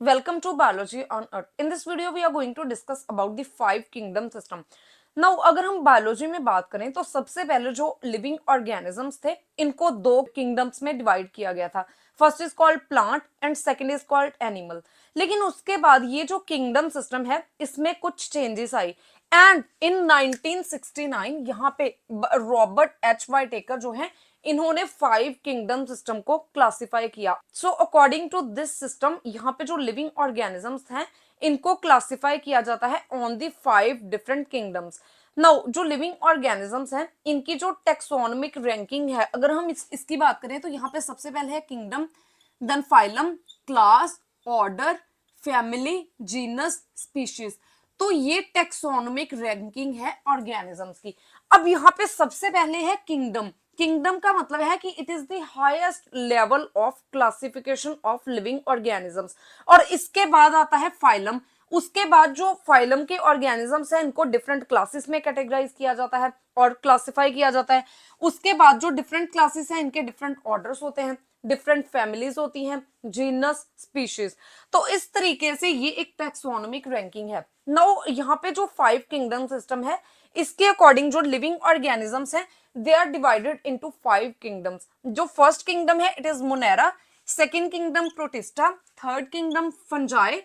Welcome to Biology on Earth. In this video, we are going to discuss about the five kingdom system. Now, अगर हम biology में बात करें तो सबसे पहले जो लिविंग ऑर्गेनिजम्स थे इनको दो किंगडम्स में डिवाइड किया गया था. First is called plant and second is called animal. लेकिन उसके बाद ये जो किंगडम सिस्टम है इसमें कुछ चेंजेस आई एंड इन 1969 यहाँ पे रॉबर्ट एच वाइटेकर जो है इन्होंने फाइव किंगडम सिस्टम को क्लासिफाई किया. So according to this system यहाँ पे जो लिविंग ऑर्गेनिजम्स हैं इनको क्लासिफाई किया जाता है on the five different kingdoms. Now जो लिविंग ऑर्गेनिजम्स हैं इनकी जो टेक्सोनोमिक रैंकिंग है अगर हम इसकी बात करें तो यहाँ पे सबसे पहले है kingdom, then phylum, class, order, family, genus, species. तो ये टेक्सोनोमिक रैंकिंग है ऑर्गेनिजम्स की. अब यहाँ पे सबसे पहले है किंगडम. किंगडम का मतलब है कि it is the highest level of classification of living organisms. और इसके बाद आता है फाइलम. उसके बाद जो फाइलम के ऑर्गेनिजम्स हैं इनको डिफरेंट क्लासेस में कैटेगराइज किया जाता है और क्लासिफाई किया जाता है. उसके बाद जो डिफरेंट क्लासेस हैं इनके डिफरेंट ऑर्डर्स होते हैं, डिफरेंट फैमिलीज होती हैं, जीनस, स्पीशीज. तो इस तरीके से ये एक टैक्सोनॉमिक रैंकिंग है. नाउ यहाँ पे जो फाइव किंगडम सिस्टम है इसके अकॉर्डिंग जो लिविंग ऑर्गेनिजम्स हैं they are divided into five kingdoms. जो फर्स्ट किंगडम है it is Monera, second kingdom Protista, third kingdom Fungi,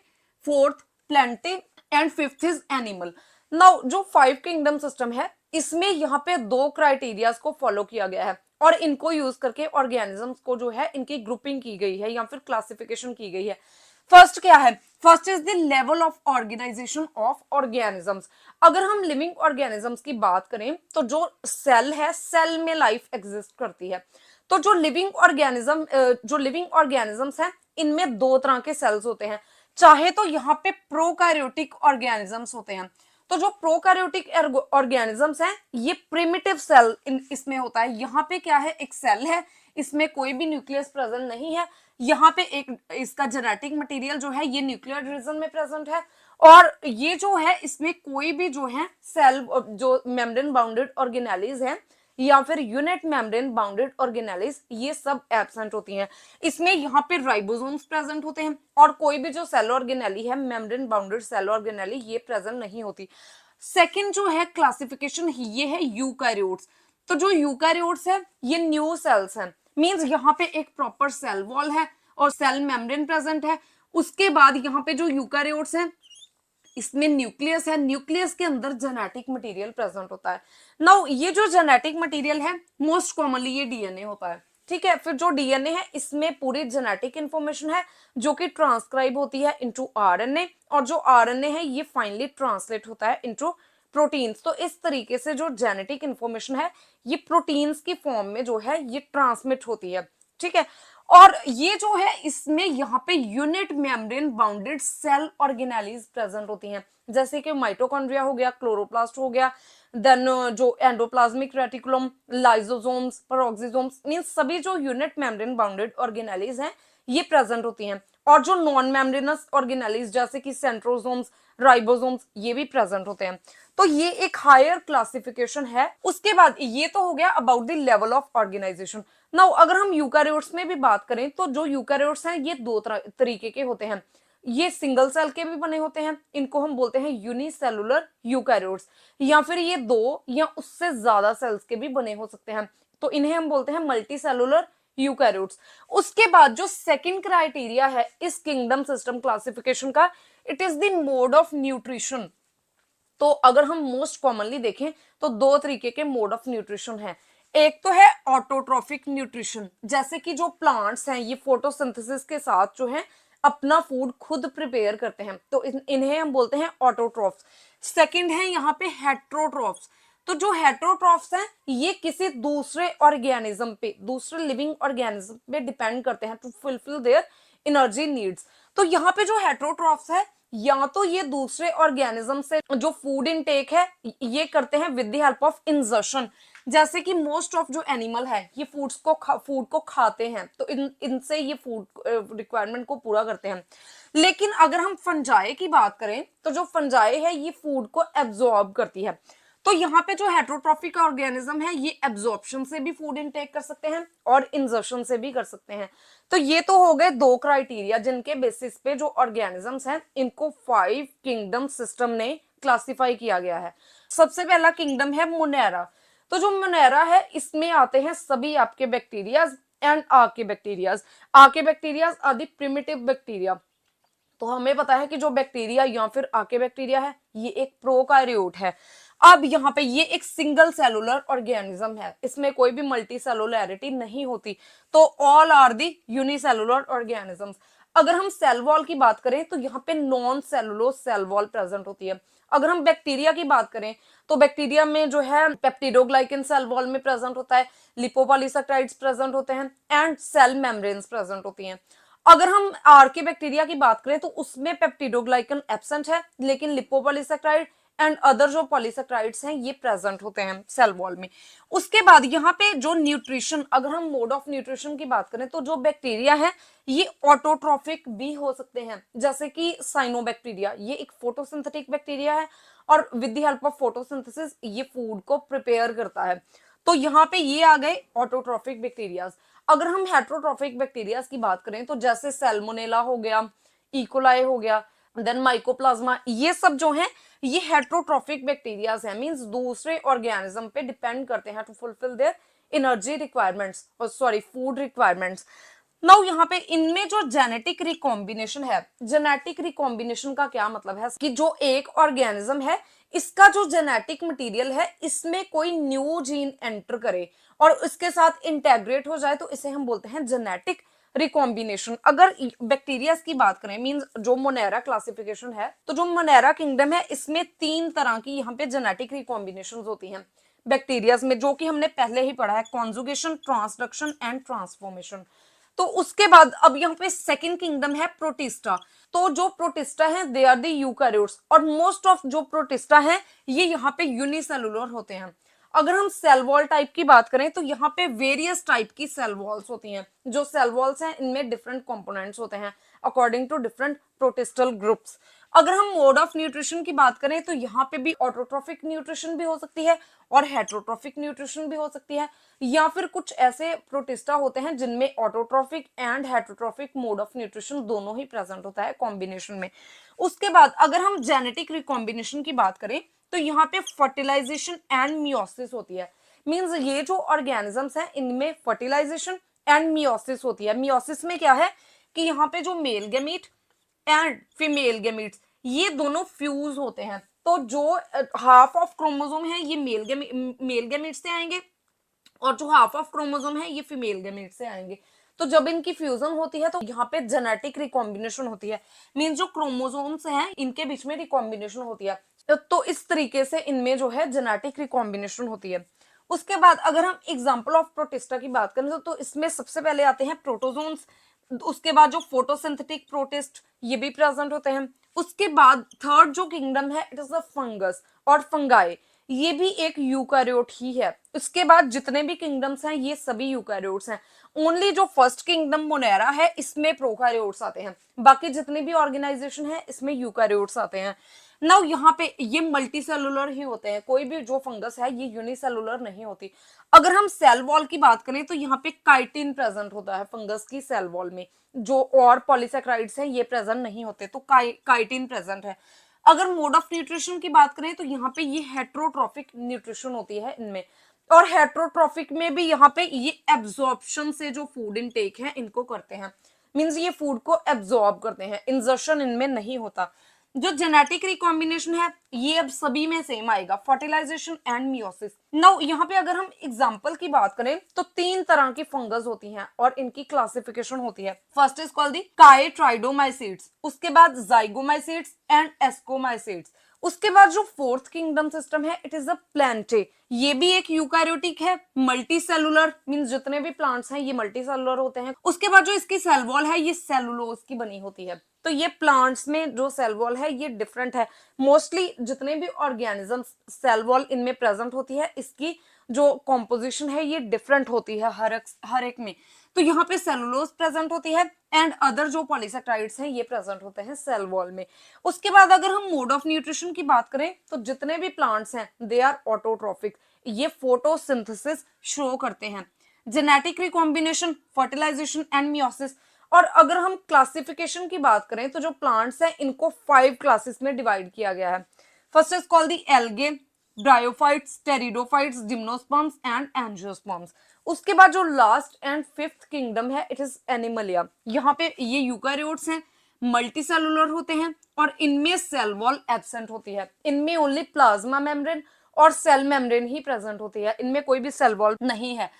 fourth Plantae and fifth is animal. Now जो फाइव किंगडम सिस्टम है इसमें यहाँ पे दो क्राइटेरियाज को फॉलो किया गया है और इनको यूज करके ऑर्गेनिजम्स को जो है इनकी ग्रुपिंग की गई है या फिर क्लासिफिकेशन की गई है. फर्स्ट क्या है? First is the level of organisation of organisms. अगर हम लिविंग ऑर्गेनिजम्स की बात करें तो जो सेल है सेल में लाइफ एग्जिस्ट करती है. तो जो लिविंग ऑर्गेनिजम्स हैं इनमें दो तरह के सेल्स होते हैं. चाहे तो यहाँ पे प्रोकैरियोटिक ऑर्गेनिजम्स होते हैं. तो जो प्रोकैरियोटिक ऑर्गेनिजम्स हैं ये प्रिमिटिव सेल इसमें होता है. यहाँ पे क्या है, एक सेल है, इसमें कोई भी न्यूक्लियस प्रेजेंट नहीं है. यहाँ पे एक इसका जेनेटिक मटेरियल जो है ये न्यूक्लियर रीजन में प्रेजेंट है और ये जो है इसमें कोई भी जो है सेल जो मेम्ब्रेन बाउंडेड ऑर्गेनेलिज है या फिर यूनिट मेम्ब्रेन बाउंडेड ऑर्गेनेलिज ये सब एब्सेंट होती हैं. इसमें यहाँ पे राइबोसोम्स प्रेजेंट होते हैं और कोई भी जो सेल ऑर्गेनेली है मेम्ब्रेन बाउंडेड सेल ऑर्गेनेली ये प्रेजेंट नहीं होती. सेकंड जो है क्लासिफिकेशन ये है यूकैरियोट्स. तो जो यूकैरियोट्स है ये न्यू सेल्स हैं. मींस यहाँ पे एक प्रॉपर सेल वॉल है और सेल मेम्ब्रेन प्रेजेंट है. उसके बाद यहाँ पे जो यूकैरियोट्स हैं इसमें न्यूक्लियस है, न्यूक्लियस के अंदर जेनेटिक मटेरियल प्रेजेंट होता है. नाउ ये जो जेनेटिक मटेरियल है मोस्ट कॉमनली ये डीएनए होता है. ठीक है, फिर जो डीएनए है इसमें पूरी जेनेटिक इंफॉर्मेशन है जो कि ट्रांसक्राइब होती है इनटू आरएनए और जो आरएनए है ये फाइनली ट्रांसलेट होता है इनटू प्रोटीन्स. तो इस तरीके से जो जेनेटिक इंफॉर्मेशन है ये प्रोटीन्स की फॉर्म में जो है ये ट्रांसमिट होती है. ठीक है, और ये जो है इसमें यहाँ पे unit membrane bounded cell organelles present होती हैं जैसे कि माइटोकॉन्ड्रिया हो गया, क्लोरोप्लास्ट हो गया, देन जो endoplasmic reticulum, lysosomes, peroxisomes, means सभी जो यूनिट मेम्ब्रेन बाउंडेड ऑर्गेनेलीज हैं ये प्रेजेंट होती हैं. और जो नॉन मेम्ब्रेनस ऑर्गेनेलीज जैसे कि सेंट्रोसोम्स, राइबोसोम्स ये भी प्रेजेंट होते हैं. तो ये एक हायर क्लासिफिकेशन है. उसके बाद ये तो हो गया about the level of organisation. Now अगर हम यूकैरियोट्स में भी बात करें तो जो यूकैरियोट्स हैं ये दो तरीके के होते हैं. ये सिंगल सेल के भी बने होते हैं, इनको हम बोलते हैं यूनिसेलुलर यूकैरियोट्स, या फिर ये दो या उससे ज्यादा सेल्स के भी बने हो सकते हैं तो इन्हें हम बोलते हैं मल्टी सेलुलर यूकैरियोट्स. उसके बाद जो सेकंड क्राइटेरिया है इस किंगडम सिस्टम क्लासिफिकेशन का it is the mode of nutrition. तो अगर हम मोस्ट कॉमनली देखें तो दो तरीके के मोड ऑफ न्यूट्रिशन है. एक तो है ऑटोट्रोफिक न्यूट्रिशन, जैसे कि जो प्लांट्स हैं ये फोटोसिंथेसिस के साथ जो है अपना फूड खुद प्रिपेयर करते हैं तो इन्हें हम बोलते हैं ऑटोट्रॉफ्स. सेकंड है यहाँ पे हेट्रोट्रॉफ्स. तो जो हेट्रोट्रॉफ्स हैं ये किसी दूसरे ऑर्गेनिज्म पे, दूसरे लिविंग ऑर्गेनिज्म पे डिपेंड करते हैं to fulfil their energy needs. तो यहाँ पे जो हेट्रोट्रॉफ्स है या तो ये दूसरे ऑर्गेनिज्म से जो फूड इनटेक है ये करते हैं विद द हेल्प ऑफ इंजर्शन. जैसे कि मोस्ट ऑफ जो एनिमल है ये फूड को खाते हैं तो इनसे ये फूड रिक्वायरमेंट को पूरा करते हैं. लेकिन अगर हम फंजाई की बात करें तो जो फंजाई है ये फूड को एब्जॉर्ब करती है. तो यहाँ पे जो हेट्रोट्रॉफिक ऑर्गेनिज्म है ये एब्जॉर्प्शन से भी फूड इनटेक कर सकते हैं और इंजर्शन से भी कर सकते हैं। तो ये तो हो गए दो क्राइटेरिया जिनके बेसिस पे जो ऑर्गेनिजम्स हैं इनको 5 किंगडम सिस्टम ने क्लासिफाई किया गया है। सबसे पहला किंगडम है मोनेरा। तो जो मोनेरा है इसमें आते हैं सभी आपके bacterias and archaebacterias. Archaebacterias are the primitive bacteria. तो हमें पता है कि जो बैक्टीरिया या फिर आर्के बैक्टीरिया है ये एक प्रोकार्योट है। अब यहाँ पे ये एक सिंगल सेलुलर ऑर्गेनिज्म है, इसमें कोई भी मल्टी सेलुलैरिटी नहीं होती। तो all are the unicellular organisms. अगर हम सेल वॉल की बात करें तो यहाँ पे non cellulose cell wall present होती है। अगर हम बैक्टीरिया की बात करें तो बैक्टीरिया में जो है पेप्टिडोग्लाइकन सेल वॉल में प्रेजेंट होता है, लिपोपॉलीसेकेराइड्स प्रेजेंट होते हैं एंड सेल मेम्ब्रेन्स प्रेजेंट होती हैं। अगर हम आर्के बैक्टीरिया की बात करें तो उसमें पेप्टिडोग्लाइकन एब्सेंट है, लेकिन लिपोपॉलीसेकेराइड एंड अदर जो पॉलीसेकेराइड्स हैं ये प्रेजेंट होते हैं सेल वॉल में। उसके बाद यहाँ पे जो न्यूट्रिशन, अगर हम मोड ऑफ न्यूट्रिशन की बात करें तो जो बैक्टीरिया है ये ऑटोट्रॉफिक भी हो सकते हैं, जैसे कि साइनोबैक्टीरिया, ये एक फोटोसिंथेटिक बैक्टीरिया है और with the help of photosynthesis ये फूड को प्रिपेयर करता है। तो यहाँ पे ये आ गए ऑटोट्रॉफिक बैक्टीरियाज। अगर हम हेट्रोट्रॉफिक बैक्टीरियाज की बात करें तो जैसे सैल्मोनेला हो गया, इकोलाई हो गया, देन माइकोप्लाज्मा, ये सब जो है ये हेट्रोट्रॉफिक बैक्टीरियाज है, मींस दूसरे ऑर्गेनिज्म पे डिपेंड करते हैं to fulfil their energy requirements और सॉरी फूड रिक्वायरमेंट्स। नाउ यहाँ पे इनमें जो जेनेटिक रिकॉम्बिनेशन है, जेनेटिक रिकॉम्बिनेशन का क्या मतलब है कि जो एक ऑर्गेनिज्म है इसका जो जेनेटिक मटेरियल है इसमें कोई न्यू जीन एंटर करे और इसके साथ इंटेग्रेट हो जाए तो इसे हम बोलते हैं जेनेटिक रिकॉम्बिनेशन। अगर बैक्टीरिया की बात करें मींस जो मोनेरा क्लासिफिकेशन है, तो जो मोनेरा किंगडम है इसमें 3 तरह की यहाँ पे जेनेटिक रिकॉम्बिनेशन होती हैं बैक्टीरियाज में, जो कि हमने पहले ही पढ़ा है, कॉन्जुगेशन, ट्रांसडक्शन एंड ट्रांसफॉर्मेशन। तो उसके बाद अब यहाँ पे सेकंड किंगडम है प्रोटिस्टा। तो जो प्रोटिस्टा है दे आर द यूकैरियोट्स और मोस्ट ऑफ जो प्रोटिस्टा है ये यहाँ पे यूनिसेलुलर होते हैं। अगर हम सेल वॉल टाइप की बात करें तो यहाँ पे वेरियस टाइप की सेल वॉल्स होती हैं। जो सेल वॉल्स हैं इनमें डिफरेंट कंपोनेंट्स होते हैं अकॉर्डिंग टू डिफरेंट प्रोटिस्टल ग्रुप्स। अगर हम मोड ऑफ न्यूट्रिशन की बात करें तो यहाँ पे भी ऑटोट्रॉफिक न्यूट्रिशन भी हो सकती है और हेट्रोट्रॉफिक न्यूट्रिशन भी हो सकती है, या फिर कुछ ऐसे प्रोटिस्टा होते हैं जिनमें autotrophic and heterotrophic mode of nutrition दोनों ही प्रेजेंट होता है कॉम्बिनेशन में। उसके बाद अगर हम जेनेटिक रिकॉम्बिनेशन की बात करें तो यहाँ पे फर्टिलाइजेशन एंड मियोसिस होती है। मींस ये जो ऑर्गेनिजम्स हैं इनमें फर्टिलाइजेशन एंड मियोसिस होती है। मियोसिस में क्या है कि यहाँ पे जो male gamete and female gametes ये दोनों फ्यूज होते हैं। तो जो हाफ ऑफ क्रोमोसोम है ये मेल गैमीट से आएंगे और जो हाफ ऑफ क्रोमोसोम है ये फीमेल गैमीट से आएंगे। तो जब इनकी फ्यूजन होती है तो यहाँ पे जेनेटिक रिकॉम्बिनेशन होती है, मींस जो क्रोमोसोम्स हैं इनके बीच में रिकॉम्बिनेशन होती है। तो इस तरीके से इनमें जो है जेनेटिक रिकॉम्बिनेशन होती है। उसके बाद अगर हम एग्जांपल ऑफ प्रोटिस्टा की बात करें तो इसमें सबसे पहले आते हैं प्रोटोजोन्स। उसके बाद जो फोटोसिंथेटिक प्रोटिस्ट ये भी प्रेजेंट होते हैं। उसके बाद थर्ड जो किंगडम है इट इज अ फंगस और फंगाई, ये भी एक यूकैरियोट ही है। उसके बाद जितने भी किंगडम्स हैं ये सभी यूकैरियोट्स हैं। ओनली जो फर्स्ट किंगडम मोनेरा है इसमें प्रोकैरियोट्स आते हैं, बाकी जितने भी ऑर्गेनाइजेशन है इसमें यूकैरियोट्स आते हैं। नाउ यहाँ पे ये मल्टी सेलुलर ही होते हैं, कोई भी जो फंगस है ये यूनिसेलुलर नहीं होती। अगर हम सेल वॉल की बात करें तो यहाँ पे काइटिन प्रेजेंट होता है फंगस की सेल वॉल में, जो और पॉलीसेक्राइड्स हैं ये प्रेजेंट नहीं होते, तो काइटिन प्रेजेंट है। अगर मोड ऑफ न्यूट्रिशन की बात करें तो यहाँ पे ये हेट्रोट्रॉफिक न्यूट्रिशन होती है इनमें, और हेट्रोट्रॉफिक में भी यहाँ पे ये एब्जॉर्प्शन से जो फूड इनटेक है इनको करते हैं, मींस ये फूड को एब्जॉर्ब करते हैं, इंजर्शन इनमें नहीं होता। जो जेनेटिक रिकॉम्बिनेशन है ये अब सभी में सेम आएगा, फर्टिलाइजेशन एंड मियोसिस। नाउ यहाँ पे अगर हम एग्जांपल की बात करें तो 3 तरह की फंगस होती हैं और इनकी क्लासिफिकेशन होती है। फर्स्ट इज कॉल्ड दी काएट्राइडोमाइसीड्स, उसके बाद जाइगोमाइसीड्स एंड एस्कोमाइसीड्स। उसके बाद जो फोर्थ किंगडम सिस्टम है इट इज अ प्लांटे, ये भी एक यूकैरियोटिक है, मल्टी सेलुलर, मींस जितने भी प्लांट्स हैं ये मल्टी सेलुलर होते हैं। उसके बाद जो इसकी सेल वॉल है ये सेलुलोज की बनी होती है। तो ये प्लांट्स में जो सेल वॉल है ये डिफरेंट है। मोस्टली जितने भी ऑर्गेनिजम्स सेल वॉल इनमें प्रेजेंट होती है, इसकी जो कॉम्पोजिशन है ये डिफरेंट होती है हर एक में। तो यहाँ पे सेलुलोज प्रेजेंट होती है एंड अदर जो पॉलीसेक्राइड्स हैं ये प्रेजेंट होते हैं सेल वॉल में। उसके बाद अगर हम मोड ऑफ न्यूट्रिशन की बात करें तो जितने भी प्लांट्स हैं दे आर ऑटोट्रॉफिक, ये फोटोसिंथेसिस शो करते हैं। Genetic recombination, fertilisation and meiosis. और अगर हम क्लासिफिकेशन की बात करें तो जो प्लांट्स हैं इनको 5 क्लासेस में डिवाइड किया गया है। First is called the algae, bryophytes, pteridophytes, gymnosperms and angiosperms. उसके बाद जो लास्ट एंड फिफ्थ किंगडम है इट इज एनिमलिया। यहाँ पे ये यूकैरियोट्स हैं, मल्टी सेलुलर होते हैं और इनमें सेल वॉल एब्सेंट होती है। इनमें ओनली प्लाज्मा मेम्ब्रेन और सेल मेम्ब्रेन ही प्रेजेंट होती है, इनमें कोई भी सेल वॉल नहीं है।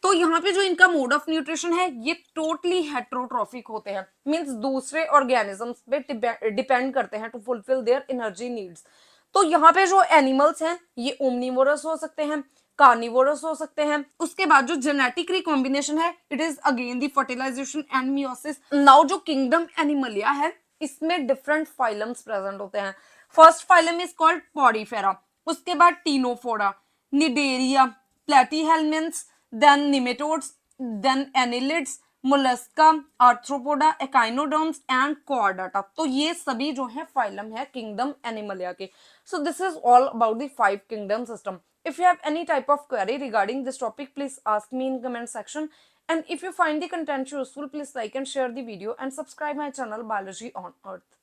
तो यहाँ पे जो इनका मोड ऑफ न्यूट्रिशन है ये टोटली हेट्रोट्रॉफिक होते हैं, मींस दूसरे ऑर्गेनिजम्स पे डिपेंड करते हैं to fulfil their energy needs. तो यहाँ पे जो एनिमल्स हैं ये ओमनिवोरस हो सकते हैं, कार्निवोरस हो सकते हैं। उसके बाद जो जेनेटिक रिकॉम्बिनेशन है it is again the fertilization and meiosis. Now जो किंगडम एनिमलिया है इसमें डिफरेंट फाइलम्स प्रेजेंट होते हैं। First phylum is called Porifera, उसके बाद Ctenophora, Cnidaria, Platyhelminthes, then nematodes, then annelids, Mollusca, Arthropoda, echinoderms and Chordata. तो ये सभी जो है फाइलम है किंगडम एनिमलिया के। So this is all about the 5 kingdom system. If you have any type of query regarding this topic, please ask me in comment section. And if you find the content useful, please like and share the video and subscribe my channel Biology on Earth.